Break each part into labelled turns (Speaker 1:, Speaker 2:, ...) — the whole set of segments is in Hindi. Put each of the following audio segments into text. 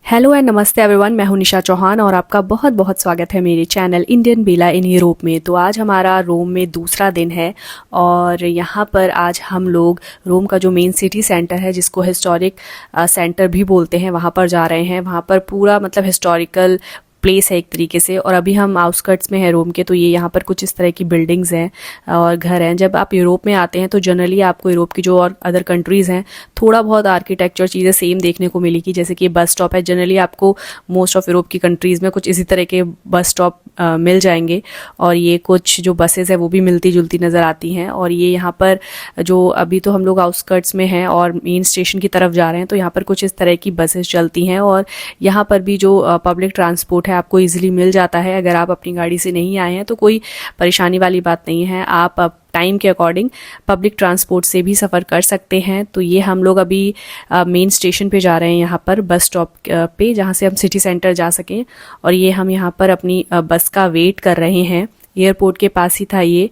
Speaker 1: हेलो एंड नमस्ते एवरीवन, मैं हूं निशा चौहान और आपका बहुत बहुत स्वागत है मेरे channel Indian Bela in Europe में। तो आज हमारा रोम में दूसरा दिन है और यहाँ पर आज हम लोग रोम का जो मेन सिटी सेंटर है, जिसको हिस्टोरिक सेंटर भी बोलते हैं, वहाँ पर जा रहे हैं। वहाँ पर पूरा मतलब हिस्टोरिकल प्लेस है एक तरीके से। और अभी हम आउटस्कर्ट्स में हैं रोम के, तो ये यहाँ पर कुछ इस तरह की बिल्डिंग्स हैं और घर हैं। जब आप यूरोप में आते हैं तो जनरली आपको यूरोप की जो और अदर कंट्रीज़ हैं थोड़ा बहुत आर्किटेक्चर चीज़ें सेम देखने को मिलेगी। जैसे कि बस स्टॉप है, जनरली आपको मोस्ट ऑफ यूरोप की कंट्रीज़ में कुछ इसी तरह के बस स्टॉप मिल जाएंगे। और ये कुछ जो बसेज है वो भी मिलती जुलती नज़र आती हैं। और ये यहाँ पर जो अभी तो हम लोग आउटस्कर्ट्स में हैं और मेन स्टेशन की तरफ जा रहे हैं, तो यहाँ पर कुछ इस तरह की बसेस चलती हैं। और यहाँ पर भी जो पब्लिक ट्रांसपोर्ट है आपको इजीली मिल जाता है। अगर आप अपनी गाड़ी से नहीं आए हैं तो कोई परेशानी वाली बात नहीं है, आप टाइम के अकॉर्डिंग पब्लिक ट्रांसपोर्ट से भी सफ़र कर सकते हैं। तो ये हम लोग अभी मेन स्टेशन पे जा रहे हैं, यहाँ पर बस स्टॉप पे, जहाँ से हम सिटी सेंटर जा सकें। और ये हम यहाँ पर अपनी बस का वेट कर रहे हैं। एयरपोर्ट के पास ही था ये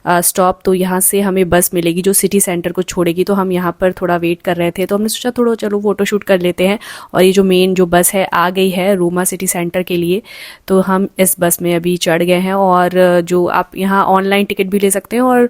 Speaker 1: स्टॉप, तो यहाँ से हमें बस मिलेगी जो सिटी सेंटर को छोड़ेगी। तो हम यहाँ पर थोड़ा वेट कर रहे थे, तो हमने सोचा थोड़ा चलो फ़ोटो शूट कर लेते हैं। और ये जो मेन जो बस है आ गई है रोमा सिटी सेंटर के लिए, तो हम इस बस में अभी चढ़ गए हैं। और जो आप यहाँ ऑनलाइन टिकट भी ले सकते हैं और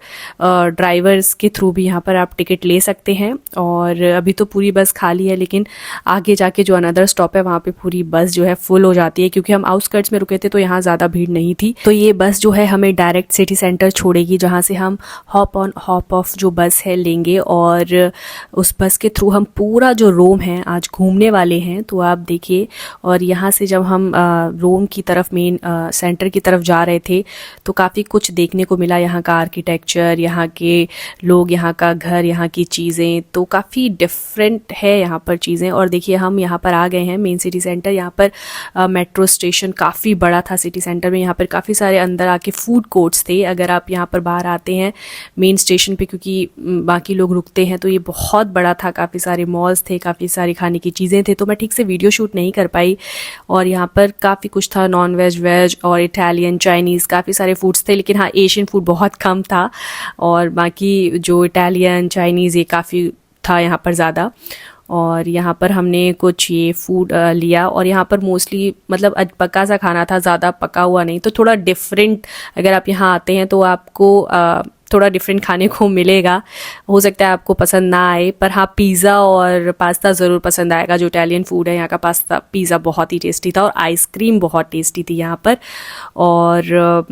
Speaker 1: ड्राइवर्स के थ्रू भी यहाँ पर आप टिकट ले सकते हैं। और अभी तो पूरी बस खाली है, लेकिन आगे जाके जो अनदर स्टॉप है वहाँ पे पूरी बस जो है फुल हो जाती है। क्योंकि हम आउटस्कर्ट्स में रुके थे तो यहाँ ज़्यादा भीड़ नहीं थी। तो ये बस जो है हमें डायरेक्ट सिटी सेंटर छोड़ेगी, जहाँ से हम हॉप ऑन हॉप ऑफ जो बस है लेंगे। और उस बस के थ्रू हम पूरा जो रोम है आज घूमने वाले हैं। तो आप देखिए, और यहाँ से जब हम रोम की तरफ मेन सेंटर की तरफ जा रहे थे तो काफ़ी कुछ देखने को मिला। यहाँ का आर्किटेक्चर, यहाँ के लोग, यहाँ का घर, यहाँ की चीज़ें तो काफ़ी डिफरेंट है यहाँ पर चीज़ें। और देखिए हम यहाँ पर आ गए हैं मेन सिटी सेंटर। यहाँ पर मेट्रो स्टेशन काफ़ी बड़ा था सिटी सेंटर में। यहाँ पर काफ़ी सारे अंदर आके फूड कोर्ट्स थे। अगर आप यहाँ पर बाहर आते हैं मेन स्टेशन पे, क्योंकि बाकी लोग रुकते हैं, तो ये बहुत बड़ा था। काफ़ी सारे मॉल्स थे, काफ़ी सारी खाने की चीज़ें थे। तो मैं ठीक से वीडियो शूट नहीं कर पाई। और यहाँ पर काफ़ी कुछ था, नॉन वेज, वेज और इटालियन, चाइनीज़, काफ़ी सारे फूड्स थे। लेकिन हाँ, एशियन फूड बहुत कम था। और बाकी जो इटालियन, चाइनीज़ ये काफ़ी था यहाँ पर ज़्यादा। और यहाँ पर हमने कुछ ये फूड लिया। और यहाँ पर मोस्टली मतलब पका सा खाना था, ज़्यादा पका हुआ नहीं। तो थोड़ा डिफरेंट, अगर आप यहाँ आते हैं तो आपको थोड़ा डिफरेंट खाने को मिलेगा। हो सकता है आपको पसंद ना आए, पर हाँ, पिज़्ज़ा और पास्ता ज़रूर पसंद आएगा। जो इटालियन फूड है यहाँ का, पास्ता पिज़्ज़ा बहुत ही टेस्टी था। और आइसक्रीम बहुत टेस्टी थी यहाँ पर। और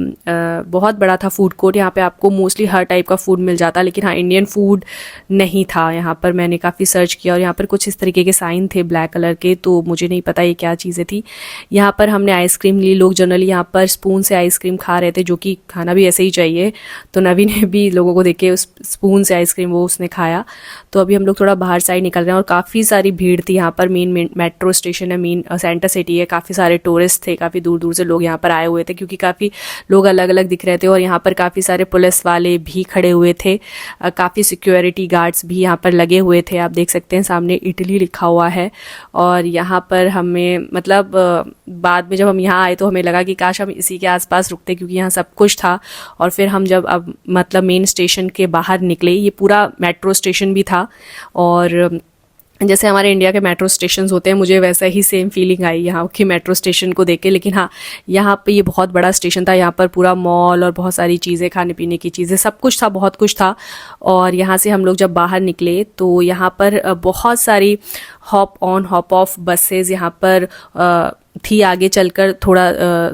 Speaker 1: बहुत बड़ा था फूड कोर्ट। यहाँ पे आपको मोस्टली हर टाइप का फूड मिल जाता, लेकिन हाँ, इंडियन फूड नहीं था यहाँ पर। मैंने काफ़ी सर्च किया और यहाँ पर कुछ इस तरीके के साइन थे ब्लैक कलर के, तो मुझे नहीं पता ये क्या चीज़ें थी। यहाँ पर हमने आइसक्रीम ली। लोग जनरली यहाँ पर स्पून से आइसक्रीम खा रहे थे, जो कि खाना भी ऐसे ही चाहिए। तो नवीन ने भी लोगों को देख के उस स्पून से आइसक्रीम वो उसने खाया। तो अभी हम लोग थोड़ा बाहर साइड निकल रहे हैं और काफ़ी सारी भीड़ थी यहाँ पर। मेन मेट्रो स्टेशन है, मेन सेंटर सिटी है। काफ़ी सारे टूरिस्ट थे, काफ़ी दूर दूर से लोग यहाँ पर आए हुए थे, क्योंकि काफ़ी लोग अलग अलग दिख रहे थे। और यहाँ पर काफ़ी सारे पुलिस वाले भी खड़े हुए थे, काफ़ी सिक्योरिटी गार्ड्स भी यहाँ पर लगे हुए थे। आप देख सकते हैं सामने इटली लिखा हुआ है। और यहाँ पर हमें मतलब बाद में जब हम यहाँ आए तो हमें लगा कि काश हम इसी के आसपास रुकते, क्योंकि यहाँ सब कुछ था। और फिर हम जब अब मतलब मेन स्टेशन के बाहर निकले, ये पूरा मेट्रो स्टेशन भी था। और जैसे हमारे इंडिया के मेट्रो स्टेशन होते हैं, मुझे वैसा ही सेम फीलिंग आई यहाँ की मेट्रो स्टेशन को देख के। लेकिन हाँ, यहाँ पे ये बहुत बड़ा स्टेशन था। यहाँ पर पूरा मॉल और बहुत सारी चीज़ें, खाने पीने की चीज़ें, सब कुछ था, बहुत कुछ था। और यहाँ से हम लोग जब बाहर निकले तो यहाँ पर बहुत सारी hop on hop off buses यहाँ पर थी आगे चलकर थोड़ा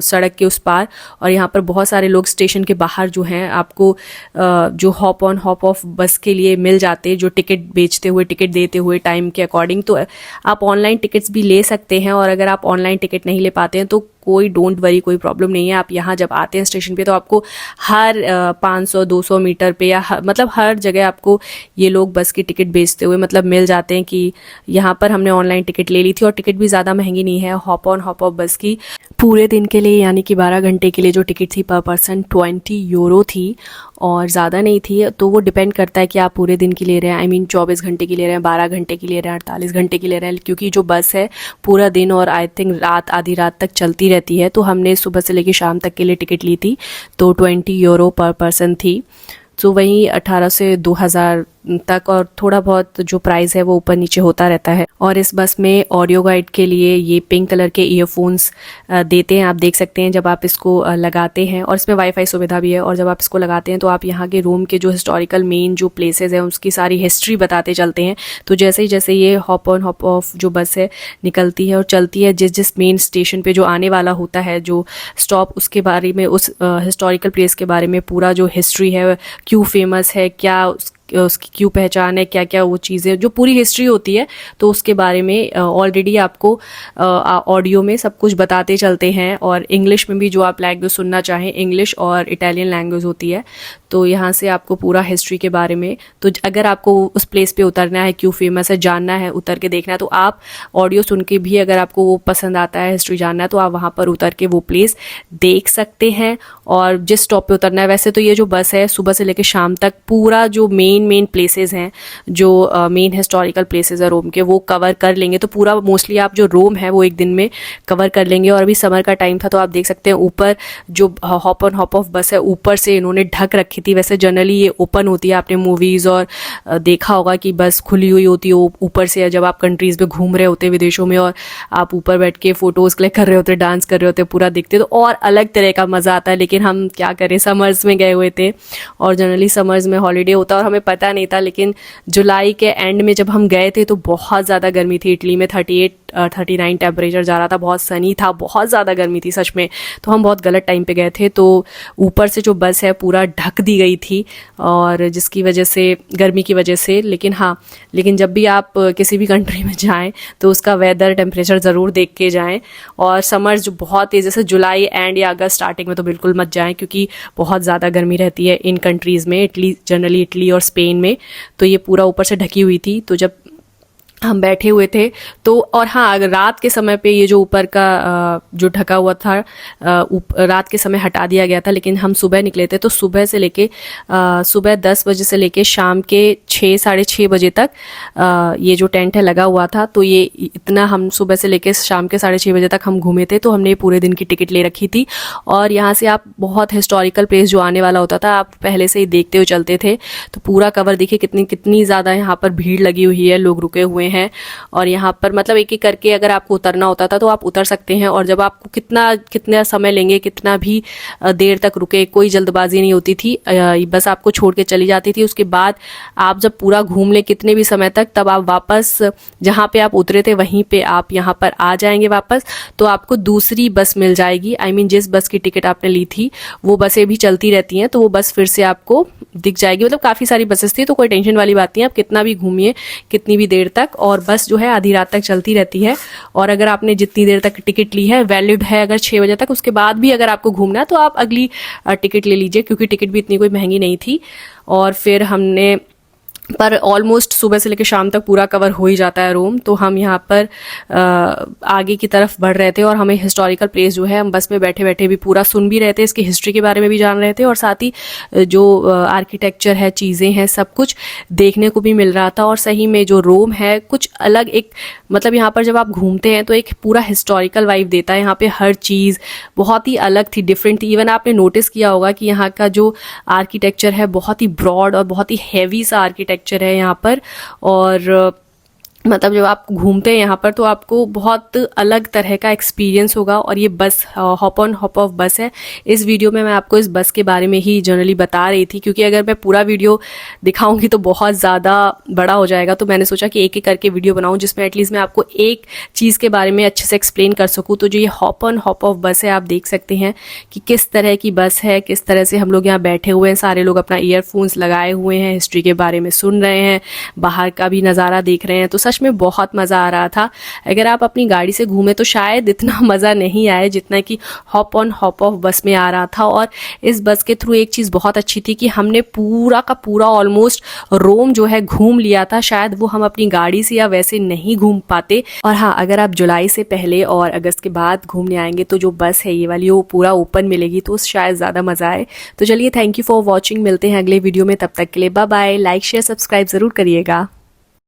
Speaker 1: सड़क के उस पार। और यहाँ पर बहुत सारे लोग स्टेशन के बाहर जो हैं, आपको जो हॉप ऑन हॉप ऑफ बस के लिए मिल जाते, जो टिकट बेचते हुए, टिकट देते हुए टाइम के अकॉर्डिंग। तो आप ऑनलाइन टिकट्स भी ले सकते हैं। और अगर आप ऑनलाइन टिकट नहीं ले पाते हैं तो कोई डोंट वरी, कोई प्रॉब्लम नहीं है। आप यहाँ जब आते हैं स्टेशन पे तो आपको हर 500-200 मीटर पे या मतलब हर जगह आपको ये लोग बस की टिकट बेचते हुए मतलब मिल जाते हैं। कि यहाँ पर हमने ऑनलाइन टिकट ले ली थी और टिकट भी ज़्यादा महंगी नहीं है। हॉप ऑन हॉप ऑफ बस की पूरे दिन के लिए, यानी कि 12 घंटे के लिए जो टिकट थी पर पर्सन 20 यूरो थी, और ज़्यादा नहीं थी। तो वो डिपेंड करता है कि आप पूरे दिन की ले रहे हैं, आई मीन 24 घंटे की ले रहे हैं, 12 घंटे की ले रहे हैं, 48 घंटे की ले रहे हैं। क्योंकि जो बस है पूरा दिन और आई थिंक रात, आधी रात तक चलती रहती है। तो हमने सुबह से लेकर शाम तक के लिए टिकट ली थी, तो 20 यूरो पर पर्सन थी। तो वहीं 18 से 2000 तक, और थोड़ा बहुत जो प्राइस है वो ऊपर नीचे होता रहता है। और इस बस में ऑडियो गाइड के लिए ये पिंक कलर के ईयरफोन्स देते हैं, आप देख सकते हैं जब आप इसको लगाते हैं, और इसमें वाईफाई सुविधा भी है। और जब आप इसको लगाते हैं तो आप यहाँ के रोम के जो हिस्टोरिकल मेन जो प्लेसेस हैं उसकी सारी हिस्ट्री बताते चलते हैं। तो जैसे जैसे ये हॉप ऑन हॉप ऑफ जो बस है निकलती है और चलती है, जिस जिस मेन स्टेशन पे जो आने वाला होता है जो स्टॉप, उसके बारे में, उस हिस्टोरिकल प्लेस के बारे में पूरा जो हिस्ट्री है, क्यों फेमस है, क्या उसकी क्यों पहचान है, क्या क्या वो चीज़ें, जो पूरी हिस्ट्री होती है, तो उसके बारे में ऑलरेडी आपको ऑडियो में सब कुछ बताते चलते हैं। और इंग्लिश में भी जो आप लैंग्वेज सुनना चाहें, इंग्लिश और इटालियन लैंग्वेज होती है, तो यहाँ से आपको पूरा हिस्ट्री के बारे में, तो अगर आपको उस प्लेस पे उतरना है, क्यों फेमस है जानना है, उतर के देखना है, तो आप ऑडियो सुन के भी अगर आपको वो पसंद आता है, हिस्ट्री जानना है, तो आप वहाँ पर उतर के वो प्लेस देख सकते हैं। और जिस स्टॉप पे उतरना है, वैसे तो ये जो बस है सुबह से लेकर शाम तक पूरा जो मेन प्लेसेस हैं, जो मेन हिस्टोरिकल प्लेसेस है रोम के, वो कवर कर लेंगे। तो पूरा मोस्टली आप जो रोम है वो एक दिन में कवर कर लेंगे। और अभी समर का टाइम था तो आप देख सकते हैं ऊपर जो हॉप ऑन हॉप ऑफ बस है, ऊपर से इन्होंने ढक रखी थी। वैसे जनरली ये ओपन होती है, आपने मूवीज़ और देखा होगा कि बस खुली हुई होती है ऊपर से, जब आप कंट्रीज़ में घूम रहे होते हैं विदेशों में, और आप ऊपर बैठ के फ़ोटोज़ क्लिक कर रहे होते, डांस कर रहे होते, पूरा दिखते, तो और अलग तरह का मज़ा आता है। लेकिन हम क्या करें, समर्स में गए हुए थे और जनरली समर्स में हॉलीडे होता है और हमें पता नहीं था। लेकिन जुलाई के एंड में जब हम गए थे तो बहुत ज़्यादा गर्मी थी। इटली में 38-39 टेम्परेचर जा रहा था, बहुत सनी था, बहुत ज़्यादा गर्मी थी सच में। तो हम बहुत गलत टाइम पे गए थे, तो ऊपर से जो बस है पूरा ढक दी गई थी, और जिसकी वजह से, गर्मी की वजह से। लेकिन जब भी आप किसी भी कंट्री में जाएं तो उसका वेदर टेम्परेचर ज़रूर देख के जाएं। और समर्स जो बहुत तेज़, जैसे जुलाई एंड या अगस्त स्टार्टिंग में तो बिल्कुल मत जाएं, क्योंकि बहुत ज़्यादा गर्मी रहती है इन कंट्रीज़ में, जनरली इटली और स्पेन में। तो ये पूरा ऊपर से ढकी हुई थी। तो जब हम बैठे हुए थे तो, और हाँ, अगर रात के समय पे ये जो ऊपर का जो ढका हुआ था, रात के समय हटा दिया गया था। लेकिन हम सुबह निकले थे तो सुबह से लेके सुबह 10 बजे से लेके शाम के 6 साढ़े 6 बजे तक ये जो टेंट है लगा हुआ था। तो ये इतना, हम सुबह से लेके शाम के 6:30 बजे तक हम घूमे थे। तो हमने पूरे दिन की टिकट ले रखी थी, और यहाँ से आप बहुत हिस्टोरिकल प्लेस जो आने वाला होता था आप पहले से ही देखते हुए चलते थे। तो पूरा कवर देखिए, कितनी ज़्यादा यहाँ पर भीड़ लगी हुई है, लोग रुके हुए हैं। और यहाँ पर मतलब एक एक करके अगर आपको उतरना होता था तो आप उतर सकते हैं। और जब आपको कितना समय लेंगे, कितना भी देर तक रुके, कोई जल्दबाजी नहीं होती थी, बस आपको छोड़ के चली जाती थी। उसके बाद आप जब पूरा घूम लें कितने भी समय तक, तब आप वापस जहाँ पे आप उतरे थे वहीं पे आप यहाँ पर आ जाएंगे वापस। तो आपको दूसरी बस मिल जाएगी, जिस बस की टिकट आपने ली थी वो बसें भी चलती रहती हैं, तो वो बस फिर से आपको दिख जाएगी। मतलब काफ़ी सारी बसेस थी, तो कोई टेंशन वाली बात नहीं है, आप कितना भी घूमिए कितनी भी देर तक, और बस जो है आधी रात तक चलती रहती है। और अगर आपने जितनी देर तक टिकट ली है, वैलिड है अगर 6 बजे तक, उसके बाद भी अगर आपको घूमना है तो आप अगली टिकट ले लीजिए, क्योंकि टिकट भी इतनी कोई महंगी नहीं थी। और फिर हमने पर ऑलमोस्ट सुबह से लेकर शाम तक पूरा कवर हो ही जाता है रोम। तो हम यहाँ पर आगे की तरफ बढ़ रहे थे, और हमें हिस्टोरिकल प्लेस जो है हम बस में बैठे बैठे भी पूरा सुन भी रहे थे, इसकी हिस्ट्री के बारे में भी जान रहे थे, और साथ ही जो आर्किटेक्चर है, चीज़ें हैं, सब कुछ देखने को भी मिल रहा था। और सही में जो रोम है कुछ अलग, एक मतलब यहाँ पर जब आप घूमते हैं तो एक पूरा हिस्टोरिकल वाइब देता है। यहाँ पे हर चीज़ बहुत ही अलग थी, डिफरेंट थी। इवन आपने नोटिस किया होगा कि यहाँ का जो आर्किटेक्चर है बहुत ही ब्रॉड और बहुत ही हैवी सा आर्किटेक्चर है यहाँ पर। और मतलब जब आप घूमते हैं यहाँ पर तो आपको बहुत अलग तरह का एक्सपीरियंस होगा। और ये बस हॉप ऑन हॉप ऑफ बस है। इस वीडियो में मैं आपको इस बस के बारे में ही जनरली बता रही थी, क्योंकि अगर मैं पूरा वीडियो दिखाऊंगी तो बहुत ज़्यादा बड़ा हो जाएगा। तो मैंने सोचा कि एक एक करके वीडियो बनाऊं, जिसमें एटलीस्ट मैं आपको एक चीज़ के बारे में अच्छे से एक्सप्लेन कर सकूँ। तो जो ये हॉप ऑन हॉप ऑफ बस है, आप देख सकते हैं कि किस तरह की बस है, किस तरह से हम लोग यहाँ बैठे हुए हैं, सारे लोग अपना ईयरफोन्स लगाए हुए हैं, हिस्ट्री के बारे में सुन रहे हैं, बाहर का भी नज़ारा देख रहे हैं। तो में बहुत मज़ा आ रहा था। अगर आप अपनी गाड़ी से घूमे तो शायद इतना मज़ा नहीं आए जितना कि हॉप ऑन हॉप ऑफ बस में आ रहा था। और इस बस के थ्रू एक चीज़ बहुत अच्छी थी कि हमने पूरा का पूरा ऑलमोस्ट रोम जो है घूम लिया था। शायद वो हम अपनी गाड़ी से या वैसे नहीं घूम पाते। और हाँ, अगर आप जुलाई से पहले और अगस्त के बाद घूमने आएंगे तो जो बस है ये वाली वो पूरा ओपन मिलेगी, तो शायद ज़्यादा मज़ा आए। तो चलिए, थैंक यू फॉर वॉचिंग। मिलते हैं अगले वीडियो में, तब तक के लिए bye bye. Like share subscribe ज़रूर करिएगा।